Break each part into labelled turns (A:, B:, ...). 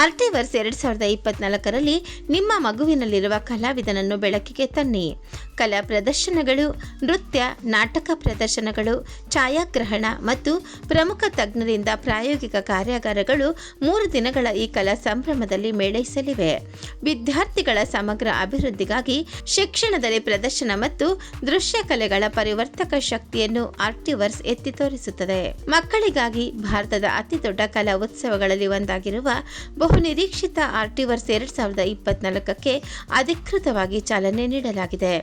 A: ಆರ್ಟಿವರ್ಸ್ 2024ರಲ್ಲಿ ನಿಮ್ಮ ಮಗುವಿನಲ್ಲಿರುವ ಕಲಾವಿದನನ್ನು ಬೆಳಕಿಗೆ ತನ್ನಿ. ಕಲಾ ಪ್ರದರ್ಶನಗಳು, ನೃತ್ಯ, ನಾಟಕ ಪ್ರದರ್ಶನಗಳು, ಛಾಯಾಗ್ರಹಣ ಮತ್ತು ಪ್ರಮುಖ ತಜ್ಞರಿಂದ ಪ್ರಾಯೋಗಿಕ ಕಾರ್ಯಾಗಾರಗಳು 3 ದಿನಗಳ ಈ ಕಲಾ ಸಂಭ್ರಮದಲ್ಲಿ ಮೇಳೈಸಲಿವೆ. ವಿದ್ಯಾರ್ಥಿಗಳ ಸಮಗ್ರ ಅಭಿವೃದ್ಧಿಗಾಗಿ ಶಿಕ್ಷಣದಲ್ಲಿ ಪ್ರದರ್ಶನ ಮತ್ತು ದೃಶ್ಯ ಕಲೆಗಳ ಪರಿವರ್ತಕ ಶಕ್ತಿಯನ್ನು ಆರ್ಟಿವರ್ಸ್ ಎತ್ತಿ ತೋರಿಸುತ್ತದೆ. ಮಕ್ಕಳಿಗಾಗಿ ಭಾರತದ ಅತಿದೊಡ್ಡ ಕಲಾ ಉತ್ಸವಗಳಲ್ಲಿ ಒಂದಾಗಿರುವ ಬಹುನಿರೀಕ್ಷಿತ ಆರ್ಟಿವರ್ಸ್ 2024ಕ್ಕೆ ಅಧಿಕೃತವಾಗಿ ಚಾಲನೆ ನೀಡಲಾಗಿದೆ.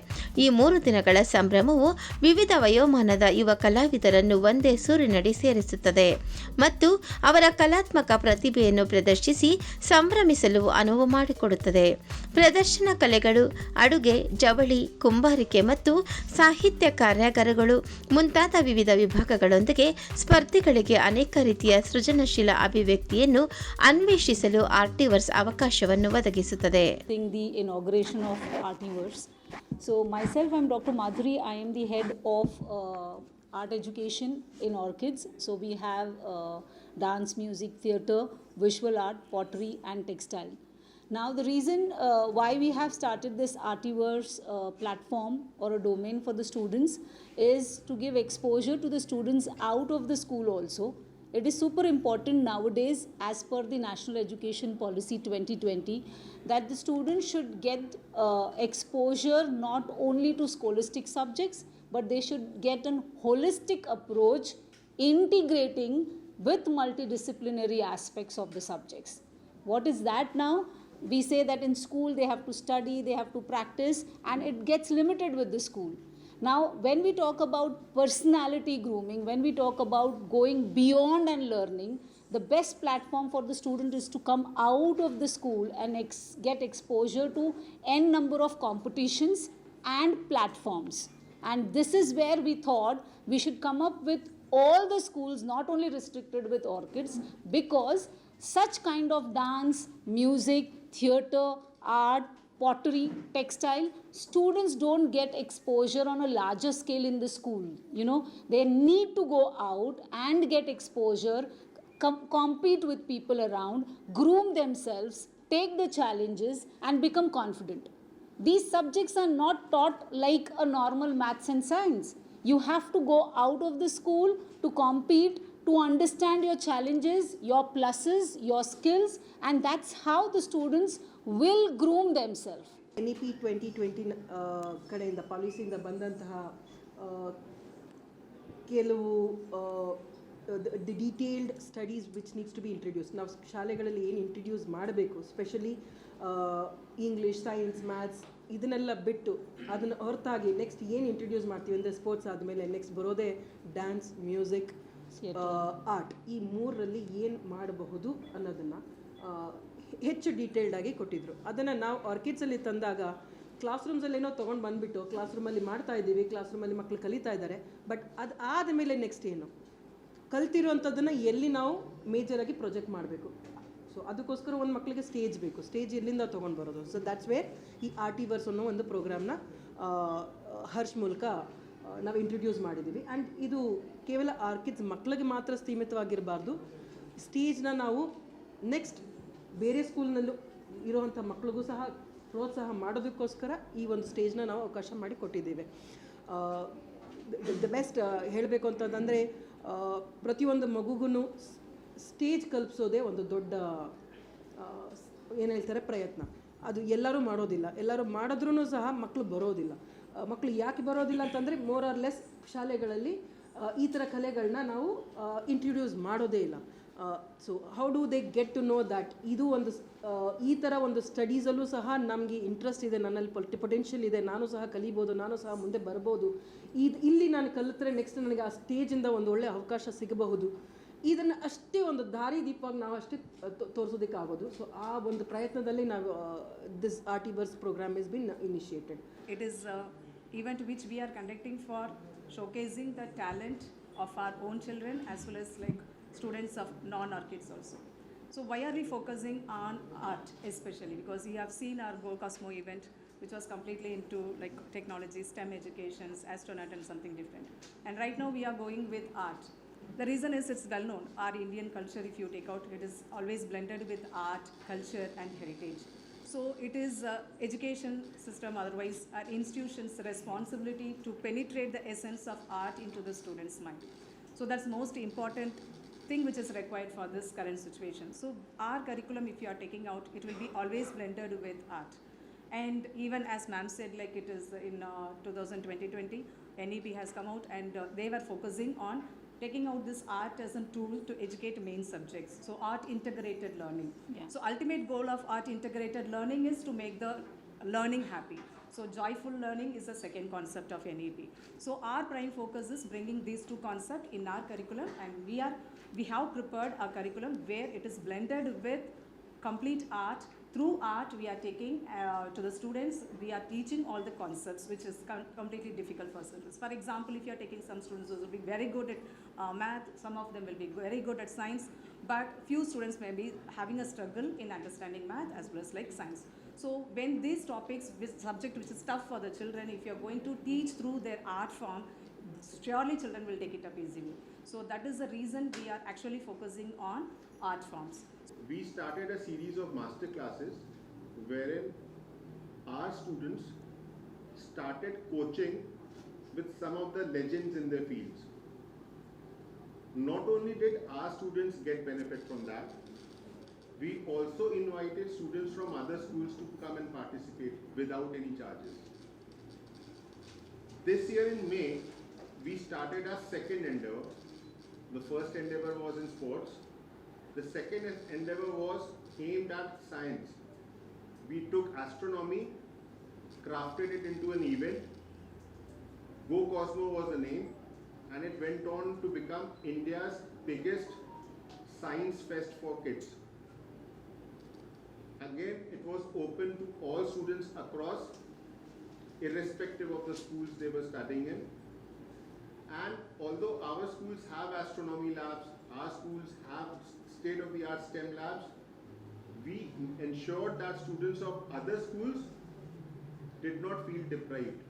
A: ಈ 3 ದಿನಗಳ ಸಂಭ್ರಮವು ವಿವಿಧ ವಯೋಮಾನದ ಯುವ ಕಲಾವಿದರನ್ನು ಒಂದೇ ಸೂರಿನಡಿ ಸೇರಿಸುತ್ತದೆ ಮತ್ತು ಅವರ ಕಲಾತ್ಮಕ ಪ್ರತಿಭೆಯನ್ನು ಪ್ರದರ್ಶಿಸಿ ಸಂಭ್ರಮಿಸಲು ಅನುವು ಮಾಡಿಕೊಡುತ್ತದೆ. ಪ್ರದರ್ಶನ ಕಲೆಗಳು, ಅಡುಗೆ, ಜವಳಿ, ಕುಂಬಾರಿಕೆ ಮತ್ತು ಸಾಹಿತ್ಯ ಕಾರ್ಯಾಗಾರಗಳು ಮುಂತಾದ ವಿವಿಧ ವಿಭಾಗಗಳೊಂದಿಗೆ ಸ್ಪರ್ಧಿಗಳಿಗೆ ಅನೇಕ ರೀತಿಯ ಸೃಜನಶೀಲ ಅಭಿವ್ಯಕ್ತಿಯನ್ನು ಅನ್ವೇಷಿಸಲು ಆರ್ಟಿವರ್ಸ್ ಅವಕಾಶವನ್ನು ಒದಗಿಸುತ್ತದೆ.
B: The inauguration of ArtiVerse. So myself, I'm Dr. Madhuri. I am the head of art education in Orchids. So we have dance, music, theatre, visual art, pottery and textile. Now the reason why we have started this ArtiVerse platform or a domain for the students is to give exposure to the students out of the school also. It is super important nowadays, as per the National Education Policy 2020, that the students should get exposure not only to scholastic subjects, but they should get a holistic approach integrating with multidisciplinary aspects of the subjects. What is that now? We say that in school they have to study, they have to practice, and it gets limited with the school. Now, when we talk about personality grooming, when we talk about going beyond and learning, the best platform for the student is to come out of the school and get exposure to n number of competitions and platforms. And this is where we thought we should come up with all the schools, not only restricted with Orchids, because such kind of dance, music, theatre, art, pottery, textile, students don't get exposure on a larger scale in the school. You know, they need to go out and get exposure, compete with people around, groom themselves, take the challenges and become confident. These subjects are not taught like a normal maths and science. You have to go out of the school to compete, to understand your challenges, your pluses, your skills, and that's how the students will groom themselves.
C: NEP 2020 ಕಡೆಯಿಂದ ಪಾಲಿಸಿಯಿಂದ ಬಂದಂತಹ ಕೆಲವು the detailed studies which needs to be introduce. ನಾವು ಶಾಲೆಗಳಲ್ಲಿ ಏನು introduce ಮಾಡಬೇಕು, specially English, science, maths ಇದನ್ನೆಲ್ಲ ಬಿಟ್ಟು ಅದನ್ನು ಹೊರತಾಗಿ ನೆಕ್ಸ್ಟ್ ಏನು ಇಂಟ್ರಡ್ಯೂಸ್ ಮಾಡ್ತೀವಿ ಅಂದರೆ ಸ್ಪೋರ್ಟ್ಸ್ ಆದಮೇಲೆ ನೆಕ್ಸ್ಟ್ ಬರೋದೇ ಡ್ಯಾನ್ಸ್, ಮ್ಯೂಸಿಕ್, ಆರ್ಟ್. ಈ 3ರಲ್ಲಿ ಏನು ಮಾಡಬಹುದು ಅನ್ನೋದನ್ನು ಹೆಚ್ಚು ಡೀಟೇಲ್ಡಾಗಿ ಕೊಟ್ಟಿದ್ದರು. ಅದನ್ನು ನಾವು ಆರ್ಕಿಡ್ಸಲ್ಲಿ ತಂದಾಗ ಕ್ಲಾಸ್ ರೂಮ್ಸಲ್ಲಿ ಏನೋ ತೊಗೊಂಡು ಬಂದುಬಿಟ್ಟು ಕ್ಲಾಸ್ ರೂಮಲ್ಲಿ ಮಾಡ್ತಾ ಇದ್ದೀವಿ, ಕ್ಲಾಸ್ ರೂಮಲ್ಲಿ ಮಕ್ಕಳು ಕಲಿತಾ ಇದ್ದಾರೆ, ಬಟ್ ಅದು ಆದಮೇಲೆ ನೆಕ್ಸ್ಟ್ ಏನು ಕಲ್ತಿರೋವಂಥದ್ದನ್ನು ಎಲ್ಲಿ ನಾವು ಮೇಜರಾಗಿ ಪ್ರೊಜೆಕ್ಟ್ ಮಾಡಬೇಕು. ಸೊ ಅದಕ್ಕೋಸ್ಕರ ಒಂದು ಮಕ್ಕಳಿಗೆ ಸ್ಟೇಜ್ ಬೇಕು. ಸ್ಟೇಜ್ ಎಲ್ಲಿಂದ ತೊಗೊಂಡು ಬರೋದು? ಸೊ ದ್ಯಾಟ್ಸ್ ವೇರ್ ಈ ಆರ್ಟಿವರ್ಸ್ ಅನ್ನೋ ಒಂದು ಪ್ರೋಗ್ರಾಮ್ನ ಹರ್ಷ್ ಮೂಲಕ ನಾವು ಇಂಟ್ರಡ್ಯೂಸ್ ಮಾಡಿದ್ದೀವಿ. ಆ್ಯಂಡ್ ಇದು ಕೇವಲ ಆರ್ಕಿಡ್ಸ್ ಮಕ್ಕಳಿಗೆ ಮಾತ್ರ ಸೀಮಿತವಾಗಿರಬಾರ್ದು. ಸ್ಟೇಜ್ನ ನಾವು ನೆಕ್ಸ್ಟ್ ಬೇರೆ ಸ್ಕೂಲ್ನಲ್ಲೂ ಇರೋವಂಥ ಮಕ್ಕಳಿಗೂ ಸಹ ಪ್ರೋತ್ಸಾಹ ಮಾಡೋದಕ್ಕೋಸ್ಕರ ಈ ಒಂದು ಸ್ಟೇಜ್ನ ನಾವು ಅವಕಾಶ ಮಾಡಿ ಕೊಟ್ಟಿದ್ದೇವೆ. ದ ಬೆಸ್ಟ್ ಹೇಳಬೇಕು ಅಂತಂದರೆ ಪ್ರತಿಯೊಂದು ಮಗುಗೂ ಸ್ಟೇಜ್ ಕಲ್ಪಿಸೋದೇ ಒಂದು ದೊಡ್ಡ ಏನು ಹೇಳ್ತಾರೆ ಪ್ರಯತ್ನ. ಅದು ಎಲ್ಲರೂ ಮಾಡೋದಿಲ್ಲ. ಎಲ್ಲರೂ ಮಾಡಿದ್ರೂ ಸಹ ಮಕ್ಕಳು ಬರೋದಿಲ್ಲ. ಮಕ್ಕಳು ಯಾಕೆ ಬರೋದಿಲ್ಲ ಅಂತಂದರೆ ಮೋರ್ ಆರ್ ಲೆಸ್ ಶಾಲೆಗಳಲ್ಲಿ ಈ ಥರ ಕಲೆಗಳನ್ನ ನಾವು ಇಂಟ್ರಡ್ಯೂಸ್ ಮಾಡೋದೇ ಇಲ್ಲ. So how do they get to know that ಇದು ಒಂದು ಈ ಥರ ಒಂದು ಸ್ಟಡೀಸಲ್ಲೂ ಸಹ ನಮಗೆ ಇಂಟ್ರೆಸ್ಟ್ ಇದೆ, ನನ್ನಲ್ಲಿ ಪೊಟೆನ್ಷಿಯಲ್ ಇದೆ, ನಾನು ಸಹ ಕಲಿಬೋದು, ನಾನು ಸಹ ಮುಂದೆ ಬರ್ಬೋದು, ಇಲ್ಲಿ ನಾನು ಕಲಿತ್ರೆ ನೆಕ್ಸ್ಟ್ ನನಗೆ ಆ ಸ್ಟೇಜಿಂದ ಒಂದು ಒಳ್ಳೆಯ ಅವಕಾಶ ಸಿಗಬಹುದು. ಇದನ್ನು ಅಷ್ಟೇ ಒಂದು ದಾರಿ ದೀಪವಾಗಿ ನಾವು ಅಷ್ಟೇ ತೋರಿಸೋದಕ್ಕಾಗೋದು. ಸೊ ಆ ಒಂದು ಪ್ರಯತ್ನದಲ್ಲಿ ನಾವು this Artiverse program is been initiated.
D: It is an event which we are conducting for showcasing the talent of our own children as well as like students of non-Orchids also. So why are we focusing on art especially? Because we have seen our Go Cosmo event which was completely into like technology, STEM education, astronaut and something different. And right now we are going with art. The reason is it's well known. Our Indian culture, if you take out, it is always blended with art, culture, and heritage. So it is education system, otherwise our institutions' responsibility to penetrate the essence of art into the student's mind. So that's most important thing which is required for this current situation. So our curriculum, if you are taking out, it will be always blended with art. And even as ma'am said, like it is in 2020, NEP has come out and they were focusing on taking out this art as a tool to educate main subjects. So art integrated learning.
B: Yeah.
D: So ultimate goal of art integrated learning is to make the learning happy. So joyful learning is the second concept of NEP. So our prime focus is bringing these two concepts in our curriculum, and we have prepared a curriculum where it is blended with complete art. Through art, we are taking to the students, we are teaching all the concepts, which is completely difficult for students. For example, if you are taking some students who will be very good at math, some of them will be very good at science, but few students may be having a struggle in understanding math as well as like science. So when these topics, subject which is tough for the children, if you are going to teach through their art form, surely children will take it up easily. So that is the reason we are actually focusing on art forms.
E: We started a series of master classes wherein our students started coaching with some of the legends in their fields. Not only did our students get benefit from that, we also invited students from other schools to come and participate without any charges. This year in May, we started our second endeavor. The first endeavor was in sports. The second endeavor was aimed at science. We took astronomy, crafted it into an event. Go Cosmo was the name, and it went on to become India's biggest science fest for kids. Again, it was open to all students across, irrespective of the schools they were studying in. And although our schools have astronomy labs, our schools have state-of-the-art STEM labs, we ensured that students of other schools did not feel deprived.